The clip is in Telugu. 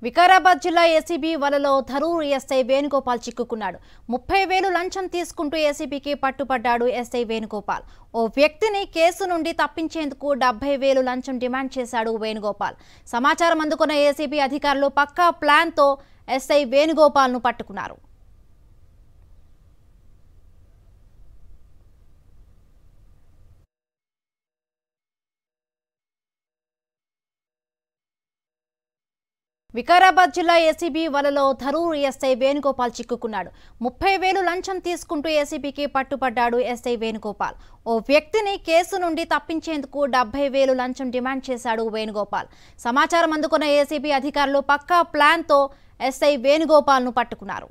వికారాబాద్ జిల్లా ఏసీబీ వలలో ధరూర్ ఎస్ఐ వేణుగోపాల్ చిక్కుకున్నాడు. 30,000 లంచం తీసుకుంటూ ఏసీబీకి పట్టుపడ్డాడు ఎస్ఐ వేణుగోపాల్. ఓ వ్యక్తిని కేసు నుండి తప్పించేందుకు 70,000 లంచం డిమాండ్ చేశాడు వేణుగోపాల్. సమాచారం అందుకున్న ఏసీబీ అధికారులు పక్కా ప్లాన్తో ఎస్ఐ వేణుగోపాల్ను పట్టుకున్నారు. వికారాబాద్ జిల్లా ఏసీబీ వలలో ధరూర్ ఎస్ఐ వేణుగోపాల్ చిక్కుకున్నాడు. 30,000 లంచం తీసుకుంటూ ఏసీబీకి పట్టుపడ్డాడు ఎస్ఐ వేణుగోపాల్. ఓ వ్యక్తిని కేసు నుండి తప్పించేందుకు 70,000 లంచం డిమాండ్ చేశాడు వేణుగోపాల్. సమాచారం అందుకున్న ఏసీబీ అధికారులు పక్కా ప్లాన్తో ఎస్ఐ వేణుగోపాల్ను పట్టుకున్నారు.